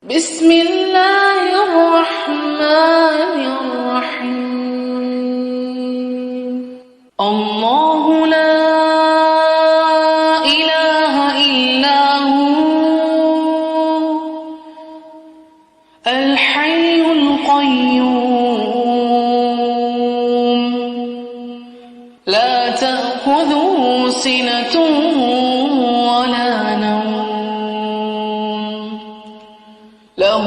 بسم اللہ الرحمن الرحیم اللہ لا الہ الا هو الحی القیوم لا تأخذه سنة ولا نوم له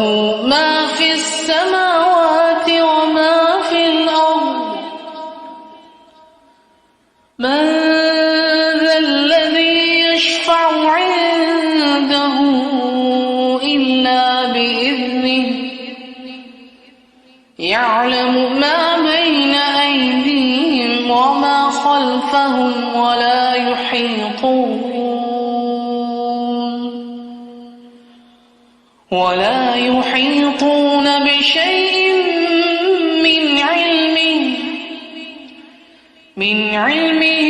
ما في السماوات وما في الأرض من ذا الذي يشفع عنده إلا بإذنه يعلم ما بين أيديهم وما خلفهم ولا يحيطون بشيء من علمه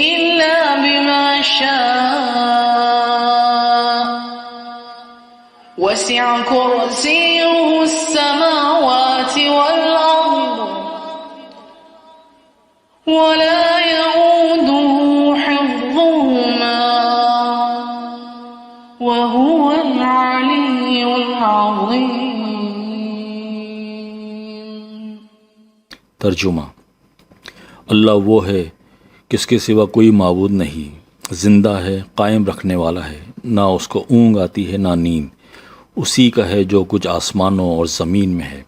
إلا بما شاء وسع كرسيه السماوات والأرض ولا يؤوده حفظهما وهو العلی العظیم۔ ترجمہ: اللہ وہ ہے کہ اس کے سوا کوئی معبود نہیں، زندہ ہے، قائم رکھنے والا ہے، نہ اس کو اونگ آتی ہے نہ نیند، اسی کا ہے جو کچھ آسمانوں اور زمین میں ہے۔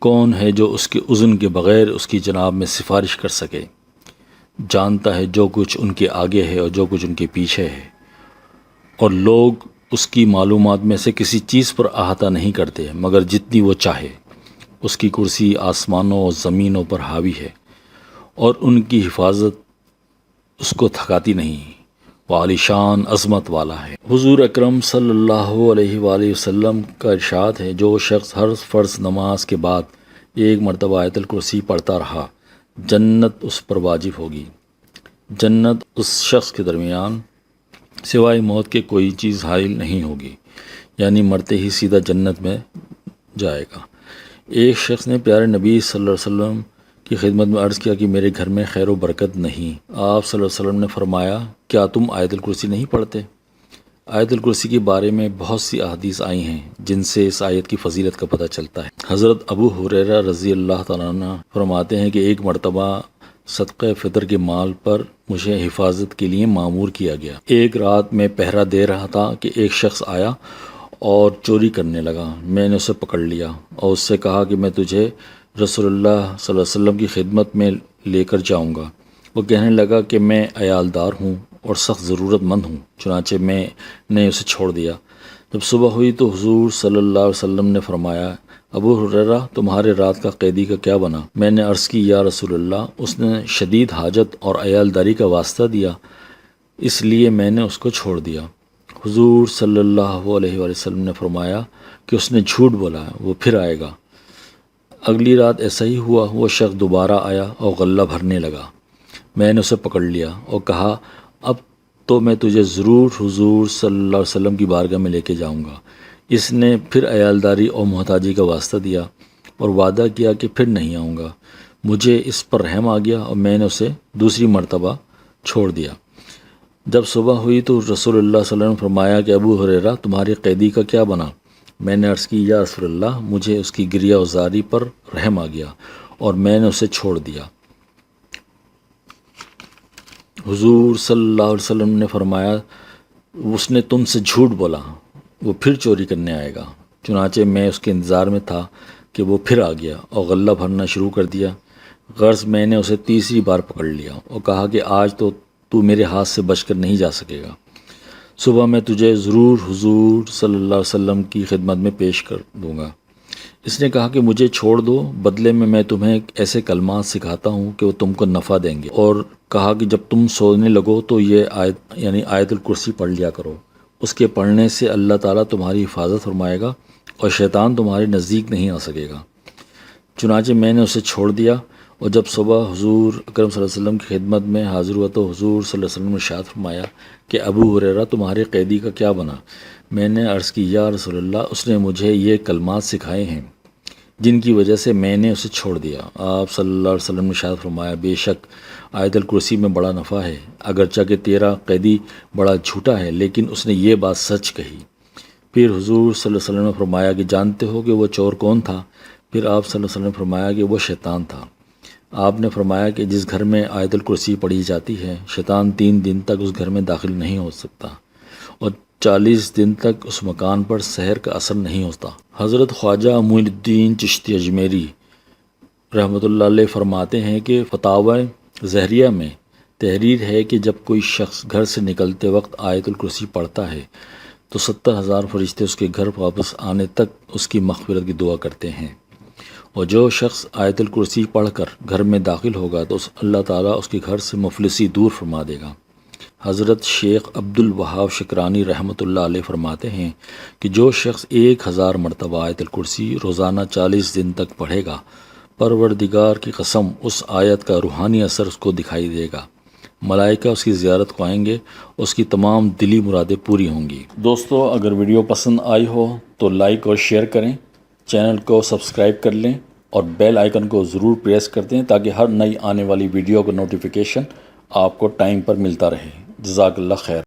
کون ہے جو اس کے اذن کے بغیر اس کی جناب میں سفارش کر سکے؟ جانتا ہے جو کچھ ان کے آگے ہے اور جو کچھ ان کے پیچھے ہے، اور لوگ اس کی معلومات میں سے کسی چیز پر احاطہ نہیں کرتے مگر جتنی وہ چاہے۔ اس کی کرسی آسمانوں اور زمینوں پر حاوی ہے، اور ان کی حفاظت اس کو تھکاتی نہیں، وہ عالی شان عظمت والا ہے۔ حضور اکرم صلی اللہ علیہ وآلہ وسلم کا ارشاد ہے، جو شخص ہر فرض نماز کے بعد ایک مرتبہ آیت الکرسی پڑھتا رہا، جنت اس پر واجب ہوگی۔ جنت اس شخص کے درمیان سوائے موت کے کوئی چیز حائل نہیں ہوگی، یعنی مرتے ہی سیدھا جنت میں جائے گا۔ ایک شخص نے پیارے نبی صلی اللہ علیہ وسلم کی خدمت میں عرض کیا کہ میرے گھر میں خیر و برکت نہیں۔ آپ صلی اللہ علیہ وسلم نے فرمایا، کیا تم آیت الکرسی نہیں پڑھتے؟ آیت الکرسی کے بارے میں بہت سی احادیث آئی ہیں جن سے اس آیت کی فضیلت کا پتہ چلتا ہے۔ حضرت ابو ہریرہ رضی اللہ تعالیٰ عنہ فرماتے ہیں کہ ایک مرتبہ صدقہ فطر کے مال پر مجھے حفاظت کے لیے مامور کیا گیا۔ ایک رات میں پہرا دے رہا تھا کہ ایک شخص آیا اور چوری کرنے لگا۔ میں نے اسے پکڑ لیا اور اس سے کہا کہ میں تجھے رسول اللہ صلی اللہ علیہ وسلم کی خدمت میں لے کر جاؤں گا۔ وہ کہنے لگا کہ میں عیالدار ہوں اور سخت ضرورت مند ہوں، چنانچہ میں نے اسے چھوڑ دیا۔ جب صبح ہوئی تو حضور صلی اللہ علیہ وسلم نے فرمایا، ابو ہریرہ تمہارے رات کا قیدی کا کیا بنا؟ میں نے عرض کی، یا رسول اللہ، اس نے شدید حاجت اور عیالداری کا واسطہ دیا، اس لیے میں نے اس کو چھوڑ دیا۔ حضور صلی اللہ علیہ وآلہ وسلم نے فرمایا کہ اس نے جھوٹ بولا ہے، وہ پھر آئے گا۔ اگلی رات ایسا ہی ہوا، وہ شخص دوبارہ آیا اور غلہ بھرنے لگا۔ میں نے اسے پکڑ لیا اور کہا، اب تو میں تجھے ضرور حضور صلی اللہ علیہ وسلم کی بارگاہ میں لے کے جاؤں گا۔ اس نے پھر عیالداری اور محتاجی کا واسطہ دیا اور وعدہ کیا کہ پھر نہیں آؤں گا۔ مجھے اس پر رحم آ گیا اور میں نے اسے دوسری مرتبہ چھوڑ دیا۔ جب صبح ہوئی تو رسول اللہ صلی اللہ علیہ وسلم نے فرمایا کہ ابو ہریرہ تمہارے قیدی کا کیا بنا؟ میں نے عرض کی، یا رسول اللہ، مجھے اس کی گریہ و زاری پر رحم آ گیا اور میں نے اسے چھوڑ دیا۔ حضور صلی اللہ علیہ وسلم نے فرمایا، اس نے تم سے جھوٹ بولا، وہ پھر چوری کرنے آئے گا۔ چنانچہ میں اس کے انتظار میں تھا کہ وہ پھر آ گیا اور غلہ بھرنا شروع کر دیا۔ غرض میں نے اسے تیسری بار پکڑ لیا اور کہا کہ آج تو میرے ہاتھ سے بچ کر نہیں جا سکے گا، صبح میں تجھے ضرور حضور صلی اللہ علیہ وسلم کی خدمت میں پیش کر دوں گا۔ اس نے کہا کہ مجھے چھوڑ دو، بدلے میں تمہیں ایسے کلمات سکھاتا ہوں کہ وہ تم کو نفع دیں گے، اور کہا کہ جب تم سونے لگو تو یہ آیت الکرسی پڑھ لیا کرو، اس کے پڑھنے سے اللہ تعالیٰ تمہاری حفاظت فرمائے گا اور شیطان تمہارے نزدیک نہیں آ سکے گا۔ چنانچہ میں نے اسے چھوڑ دیا اور جب صبح حضور اکرم صلی اللہ علیہ وسلم کی خدمت میں حاضر ہوا تو حضور صلی اللہ علیہ وسلم نے ارشاد فرمایا کہ ابو ہریرہ تمہارے قیدی کا کیا بنا؟ میں نے عرض کی یا رسول اللہ اس نے مجھے یہ کلمات سکھائے ہیں جن کی وجہ سے میں نے اسے چھوڑ دیا۔ آپ صلی اللہ علیہ وسلم نے ارشاد فرمایا بے شک آیت الکرسی میں بڑا نفع ہے، اگرچہ کہ تیرا قیدی بڑا جھوٹا ہے لیکن اس نے یہ بات سچ کہی۔ پھر حضور صلی اللہ علیہ وسلم نے فرمایا کہ جانتے ہو کہ وہ چور کون تھا؟ پھر آپ صلی اللہ علیہ وسلم نے فرمایا کہ وہ شیطان تھا۔ آپ نے فرمایا کہ جس گھر میں آیت الکرسی پڑھی جاتی ہے شیطان 3 دن تک اس گھر میں داخل نہیں ہو سکتا اور 40 دن تک اس مکان پر سحر کا اثر نہیں ہوتا۔ حضرت خواجہ معین الدین چشتی اجمیری رحمۃ اللہ علیہ فرماتے ہیں کہ فتاوی زہریہ میں تحریر ہے کہ جب کوئی شخص گھر سے نکلتے وقت آیت الکرسی پڑھتا ہے تو 70,000 فرشتے اس کے گھر واپس آنے تک اس کی مغفرت کی دعا کرتے ہیں، اور جو شخص آیت الکرسی پڑھ کر گھر میں داخل ہوگا تو اللہ تعالیٰ اس کے گھر سے مفلسی دور فرما دے گا۔ حضرت شیخ عبد الوہاب شکرانی رحمۃ اللہ علیہ فرماتے ہیں کہ جو شخص 1000 مرتبہ آیت الکرسی روزانہ 40 دن تک پڑھے گا، پروردگار کی قسم اس آیت کا روحانی اثر اس کو دکھائی دے گا، ملائکہ اس کی زیارت کو آئیں گے، اس کی تمام دلی مرادیں پوری ہوں گی۔ دوستو اگر ویڈیو پسند آئی ہو تو لائک اور شیئر کریں، چینل کو سبسکرائب کر لیں اور بیل آئیکن کو ضرور پریس کر دیں تاکہ ہر نئی آنے والی ویڈیو کا نوٹیفیکیشن آپ کو ٹائم پر ملتا رہے۔ جزاک اللہ خیر۔